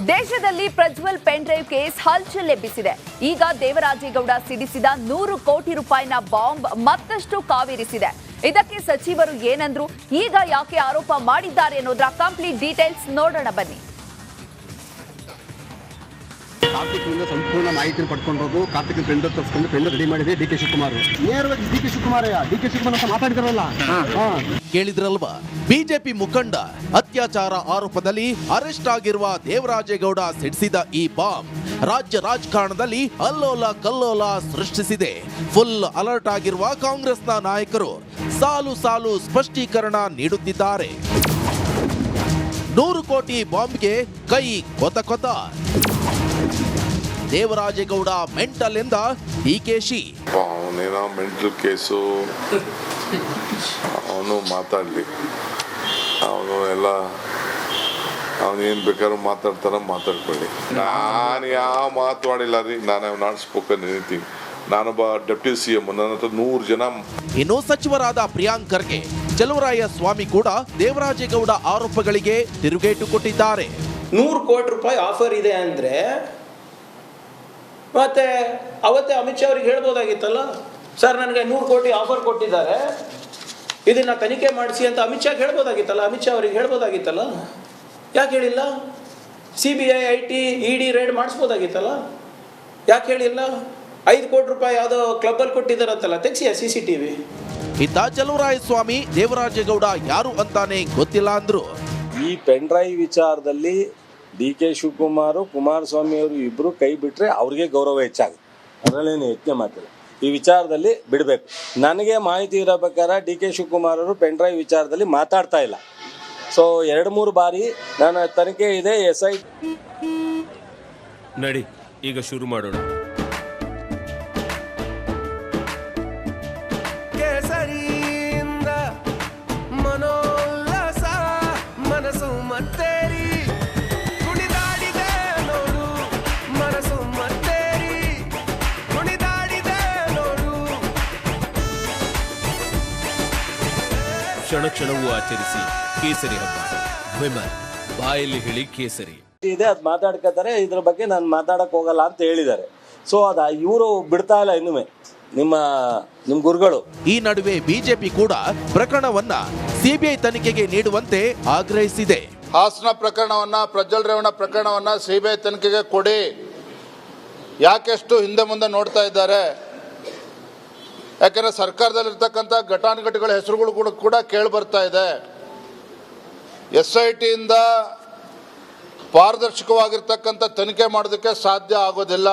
ದೇಶದಲ್ಲಿ Prajwal pen drive case ಹಲ್ಚಲ್ ಎಬ್ಬಿಸಿದೆ. ಈಗ ದೇವರಾಜೇಗೌಡ ಸಿಡಿಸಿದ 100 ಕೋಟಿ ರೂಪಾಯಿನ ಬಾಂಬ್ ಮತ್ತಷ್ಟು ಕಾವೇರಿಸಿದೆ. ಇದಕ್ಕೆ ಸಚಿವರು ಏನಂದ್ರು, ಈಗ ಯಾಕೆ ಆರೋಪ ಮಾಡಿದ್ದಾರೆ ಅನ್ನೋದರ ಕಂಪ್ಲೀಟ್ ಡೀಟೇಲ್ಸ್ ನೋಡೋಣ ಬನ್ನಿ. ಕಾರ್ತಿಕ್ನಿಂದ ಸಂಪೂರ್ಣ ಮಾಹಿತಿ ಪಡ್ಕೊಂಡಿರೋದು. ಕಾರ್ತಿಕ್ ಪೆಂಡರ್ ತರಿಸ್ಕೊಂಡು ಪೆಂಡರ್ ರೆಡಿ ಮಾಡಿದೆ ಡಿ ಕೆ ಶಿವಕುಮಾರ್. ನೇರವಾಗಿ ಡಿ ಕೆ ಶಿವಕುಮಾರ್ ಅಂತ ಮಾತಾಡಿದಾರಲ್ಲ, ಕೇಳಿದ್ರಲ್ವಾ? ಬಿಜೆಪಿ ಮುಖಂಡ ಅತ್ಯಾಚಾರ ಆರೋಪದಲ್ಲಿ ಅರೆಸ್ಟ್ ಆಗಿರುವ ದೇವರಾಜೇಗೌಡ ಸಿಡಿಸಿದ ಈ ಬಾಂಬ್ ರಾಜ್ಯ ರಾಜಕಾರಣದಲ್ಲಿ ಅಲ್ಲೋಲ ಕಲ್ಲೋಲ ಸೃಷ್ಟಿಸಿದೆ. ಫುಲ್ ಅಲರ್ಟ್ ಆಗಿರುವ ಕಾಂಗ್ರೆಸ್ನ ನಾಯಕರು ಸಾಲು ಸಾಲು ಸ್ಪಷ್ಟೀಕರಣ ನೀಡುತ್ತಿದ್ದಾರೆ. 100 ಕೋಟಿ ಬಾಂಬ್ಗೆ ಕೈ ಕೊತ. ದೇವರಾಜೇಗೌಡ ಮೆಂಟಲ್ ಎಂದ ಡಿಕೆಶಿ. ಅವನೇನೋ ಮೆಂಟಲ್ ಕೇಸು, ಅವನು ಮಾತಾಡಲಿ, ಅವನು ಎಲ್ಲ ಅವನೇನು ಬೇಕಾದ್ರೂ ಮಾತಾಡ್ಕೊಳ್ಳಿ. ನಾನು ಯಾವ ಮಾತಾಡಿಲ್ಲ ರೀ. ನಾನು ನಾಟ್ ಸ್ಪೋಕನ್ ಎನಿಥಿಂಗ್. ನಾನೊಬ್ಬ ಡೆಪ್ಟಿ CM, ನನ್ನ ಹತ್ರ 100 ಜನ. ಇನ್ನು ಸಚಿವರಾದ ಪ್ರಿಯಾಂಕ್ ಖರ್ಗೆ, ಚಲುವರಾಯ ಸ್ವಾಮಿ ಕೂಡ ದೇವರಾಜೇಗೌಡ ಆರೋಪಗಳಿಗೆ ತಿರುಗೇಟು ಕೊಟ್ಟಿದ್ದಾರೆ. 100 ಕೋಟಿ ರೂಪಾಯಿ ಆಫರ್ ಇದೆ ಅಂದ್ರೆ ಮತ್ತೆ ಅವತ್ತೇ ಅಮಿತ್ ಶಾ ಅವರಿಗೆ ಹೇಳ್ಬೋದಾಗಿತ್ತಲ್ಲ, ಸರ್ ನನಗೆ 100 ಕೋಟಿ ಆಫರ್ ಕೊಟ್ಟಿದ್ದಾರೆ, ಇದನ್ನ ತನಿಖೆ ಮಾಡಿಸಿ ಅಂತ ಅಮಿತ್ ಶಾ ಹೇಳ್ಬೋದಾಗಿತ್ತಲ್ಲ, ಅಮಿತ್ ಶಾ ಅವರಿಗೆ ಹೇಳ್ಬೋದಾಗಿತ್ತಲ್ಲ. ಯಾಕೆ ಹೇಳಿಲ್ಲ? CBI IT ED ರೇಡ್ ಮಾಡಿಸ್ಬೋದಾಗಿತ್ತಲ್ಲ, ಯಾಕೆ ಹೇಳಿಲ್ಲ? 5 ಕೋಟಿ ರೂಪಾಯಿ ಯಾವುದೋ ಕ್ಲಬ್ಬಲ್ಲಿ ಕೊಟ್ಟಿದ್ದಾರಂತಲ್ಲ, ತೆಗ್ಸಿಯ CCTV. ಇದ್ದ ಚಲುವರಾಯ ಸ್ವಾಮಿ ದೇವರಾಜೇಗೌಡ ಯಾರು ಅಂತಾನೆ ಗೊತ್ತಿಲ್ಲ ಅಂದ್ರು. ಈ ಪೆನ್ ಡ್ರೈವ್ ವಿಚಾರದಲ್ಲಿ DK ಶಿವಕುಮಾರ್, ಕುಮಾರಸ್ವಾಮಿ ಅವರು ಇಬ್ರು ಕೈ ಬಿಟ್ರೆ ಅವ್ರಿಗೆ ಗೌರವ ಹೆಚ್ಚಾಗುತ್ತೆ, ಅದರಲ್ಲೇನು ಯತ್ನೆ ಮಾತಿಲ್ಲ. ಈ ವಿಚಾರದಲ್ಲಿ ಬಿಡಬೇಕು. ನನಗೆ ಮಾಹಿತಿ ಇರೋ ಪ್ರಕಾರ DK ಶಿವಕುಮಾರ್ ಅವರು ಪೆನ್ ಡ್ರೈವ್ ವಿಚಾರದಲ್ಲಿ ಮಾತಾಡ್ತಾ ಇಲ್ಲ. ಸೊ 2-3 ಬಾರಿ ನನ್ನ ತನಿಖೆ ಇದೆ, SI ನಡಿ ಈಗ ಶುರು ಮಾಡೋಣ. ಕೇಸರಿಯಿಂದ ಮನೋಲ್ಲಾಸ ಮನಸ್ಸು ಮತ್ತೇರಿ ಕುಣಿದಾಡಿದೆ ನೋಡು, ಮನಸ್ಸು ಮತ್ತೇರಿ ಕುಣಿದಾಡಿದೆ ನೋಡು. ಕ್ಷಣ ಕ್ಷಣವೂ ಆಚರಿಸಿ ಕೇಸರಿ ಹಬ್ಬ. ವಿಮಲ್ ಬಾಯಲ್ಲಿ ಹೇಳಿ ಕೇಸರಿ ಇದೆ, ಅದು ಮಾತಾಡ್ಕೋತಾರೆ. ಇದ್ರ ಬಗ್ಗೆ ನಾನು ಮಾತಾಡಕ್ ಹೋಗಲ್ಲ ಅಂತ ಹೇಳಿದ್ದಾರೆ. ಸೊ ಅದ ಇವರು ಬಿಡ್ತಾ ಇಲ್ಲ ಇನ್ನುಮೆ ನಿಮ್ಮ ಗುರುಗಳು. ಈ ನಡುವೆ ಬಿಜೆಪಿ ಕೂಡ ಪ್ರಕರಣವನ್ನ CBI ತನಿಖೆಗೆ ನೀಡುವಂತೆ ಆಗ್ರಹಿಸಿದೆ. ಹಾಸನ ಪ್ರಕರಣವನ್ನ, ಪ್ರಜ್ವಲ್ ರೇವಣ್ಣ ಪ್ರಕರಣವನ್ನ CBI ತನಿಖೆಗೆ ಕೊಡಿ. ಯಾಕೆಷ್ಟು ಹಿಂದೆ ಮುಂದೆ ನೋಡ್ತಾ ಇದ್ದಾರೆ? ಯಾಕಂದ್ರೆ ಸರ್ಕಾರದಲ್ಲಿರ್ತಕ್ಕಂಥ ಘಟಾನುಘಟಿಗಳ ಹೆಸರುಗಳು ಕೂಡ ಕೇಳಿ ಬರ್ತಾ ಇದೆ. SIT ಇಂದ ಪಾರದರ್ಶಕವಾಗಿರ್ತಕ್ಕಂಥ ತನಿಖೆ ಮಾಡೋದಕ್ಕೆ ಸಾಧ್ಯ ಆಗೋದಿಲ್ಲ.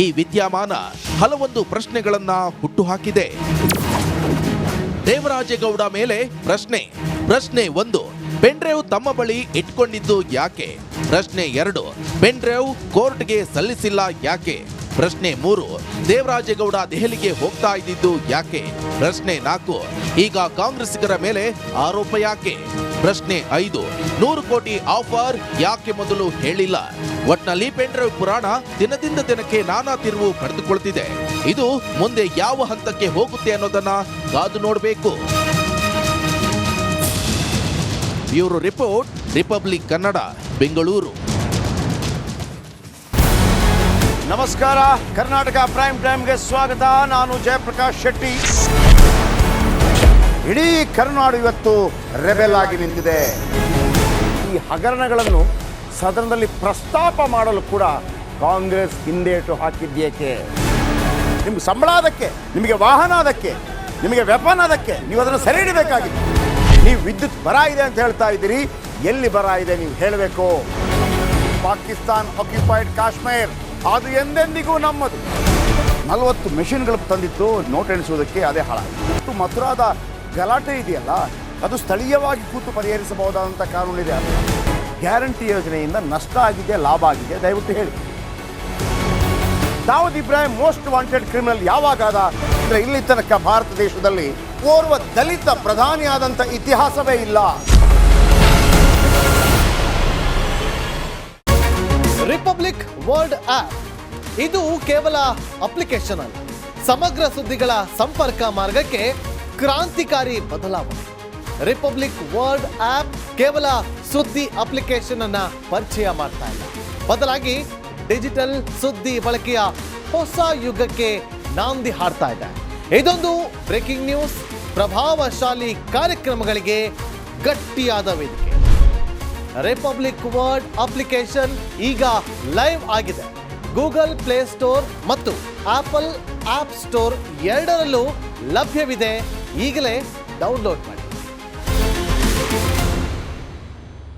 ಈ ವಿದ್ಯಮಾನ ಹಲವೊಂದು ಪ್ರಶ್ನೆಗಳನ್ನ ಹುಟ್ಟುಹಾಕಿದೆ. ದೇವರಾಜೇಗೌಡ ಮೇಲೆ ಪ್ರಶ್ನೆ 1, ಪೆನ್ ಡ್ರೈವ್ ತಮ್ಮ ಬಳಿ ಇಟ್ಕೊಂಡಿದ್ದು ಯಾಕೆ? ಪ್ರಶ್ನೆ 2, ಪೆನ್ ಡ್ರೈವ್ ಕೋರ್ಟ್ಗೆ ಸಲ್ಲಿಸಿಲ್ಲ ಯಾಕೆ? ಪ್ರಶ್ನೆ 3, ದೇವರಾಜೇಗೌಡ ದೆಹಲಿಗೆ ಹೋಗ್ತಾ ಇದ್ದಿದ್ದು ಯಾಕೆ? ಪ್ರಶ್ನೆ 4, ಈಗ ಕಾಂಗ್ರೆಸ್ಸಿಗರ ಮೇಲೆ ಆರೋಪ ಯಾಕೆ? ಪ್ರಶ್ನೆ 5, 100 ಕೋಟಿ ಆಫರ್ ಯಾಕೆ ಮೊದಲು ಹೇಳಿಲ್ಲ? ಒಟ್ನಲ್ಲಿ ಪೆನ್ ಡ್ರೈವ್ ಪುರಾಣ ದಿನದಿಂದ ದಿನಕ್ಕೆ ನಾನಾ ತಿರುವು ಪಡೆದುಕೊಳ್ತಿದೆ. ಇದು ಮುಂದೆ ಯಾವ ಹಂತಕ್ಕೆ ಹೋಗುತ್ತೆ ಅನ್ನೋದನ್ನ ಕಾದು ನೋಡಬೇಕು. Bureau report, republic Kannada, Bengaluru. ನಮಸ್ಕಾರ, ಕರ್ನಾಟಕ ಪ್ರೈಮ್ ಟೈಮ್ಗೆ ಸ್ವಾಗತ. ನಾನು ಜಯಪ್ರಕಾಶ್ ಶೆಟ್ಟಿ. ಇಡೀ ಕರ್ನಾಡು ಇವತ್ತು ರೆಬೆಲ್ ಆಗಿ ನಿಂತಿದೆ. ಈ ಹಗರಣಗಳನ್ನು ಸದನದಲ್ಲಿ ಪ್ರಸ್ತಾಪ ಮಾಡಲು ಕೂಡ ಕಾಂಗ್ರೆಸ್ ಹಿಂದೇಟು ಹಾಕಿದ್ದೇಕೆ? ನಿಮ್ಗೆ ಸಂಬಳ ಅದಕ್ಕೆ, ನಿಮಗೆ ವಾಹನ ಅದಕ್ಕೆ, ನಿಮಗೆ ವೆಪನ್ ಅದಕ್ಕೆ, ನೀವು ಅದನ್ನು ಸೆರೆ ಹಿಡಿಬೇಕಾಗಿತ್ತು. ನೀವು ವಿದ್ಯುತ್ ಬರ ಇದೆ ಅಂತ ಹೇಳ್ತಾ ಇದ್ದೀರಿ, ಎಲ್ಲಿ ಬರ ಇದೆ ನೀವು ಹೇಳಬೇಕು. ಪಾಕಿಸ್ತಾನ್ ಆಕ್ಯುಪೈಡ್ ಕಾಶ್ಮೀರ್ ಅದು ಎಂದೆಂದಿಗೂ ನಮ್ಮದು. 40 ಮೆಷಿನ್ಗಳು ತಂದಿತ್ತು ನೋಟ್ ಎಣಿಸುವುದಕ್ಕೆ, ಅದೇ ಹಾಳಾಯಿತು. ಮಥುರಾದ ಗಲಾಟೆ ಇದೆಯಲ್ಲ, ಅದು ಸ್ಥಳೀಯವಾಗಿ ಕೂತು ಪರಿಹರಿಸಬಹುದಾದಂಥ ಕಾನೂನಿದೆ. ಗ್ಯಾರಂಟಿ ಯೋಜನೆಯಿಂದ ನಷ್ಟ ಆಗಿದೆ, ಲಾಭ ಆಗಿದೆ, ದಯವಿಟ್ಟು ಹೇಳಿ. Dawood Ibrahim most wanted criminal ಯಾವಾಗಾದ ಅಂದರೆ ಇಲ್ಲಿ ತನಕ ಭಾರತ ದೇಶದಲ್ಲಿ ಓರ್ವ ದಲಿತ ಪ್ರಧಾನಿಯಾದಂಥ ಇತಿಹಾಸವೇ ಇಲ್ಲ. ರಿಪಬ್ಲಿಕ್ ವರ್ಲ್ಡ್ ಆಪ್ ಇದು ಕೇವಲ ಅಪ್ಲಿಕೇಶನ್ ಅಲ್ಲ, ಸಮಗ್ರ ಸುದ್ದಿಗಳ ಸಂಪರ್ಕ ಮಾರ್ಗಕ್ಕೆ ಕ್ರಾಂತಿಕಾರಿ ಬದಲಾವಣೆ. ರಿಪಬ್ಲಿಕ್ ವರ್ಲ್ಡ್ ಆಪ್ ಕೇವಲ ಸುದ್ದಿ ಅಪ್ಲಿಕೇಶನ್ ಅನ್ನ ಪರಿಚಯ ಮಾಡ್ತಾ ಇಲ್ಲ. ಬದಲಾಗಿ ಡಿಜಿಟಲ್ ಸುದ್ದಿ ಬಳಕೆಯ ಹೊಸ ಯುಗಕ್ಕೆ ನಾಂದಿ ಹಾಡ್ತಾ ಇದೆ. ಇದೊಂದು ಬ್ರೇಕಿಂಗ್ ನ್ಯೂಸ್, ಪ್ರಭಾವಶಾಲಿ ಕಾರ್ಯಕ್ರಮಗಳಿಗೆ ಗಟ್ಟಿಯಾದ ವೇದಿಕೆ. ರಿಪಬ್ಲಿಕ್ ವರ್ಡ್ ಅಪ್ಲಿಕೇಶನ್ ಈಗ ಲೈವ್ ಆಗಿದೆ. ಗೂಗಲ್ ಪ್ಲೇ ಸ್ಟೋರ್ ಮತ್ತು ಆಪಲ್ ಆಪ್ ಸ್ಟೋರ್ ಎರಡರಲ್ಲೂ ಲಭ್ಯವಿದೆ. ಈಗಲೇ ಡೌನ್ಲೋಡ್ ಮಾಡಿ.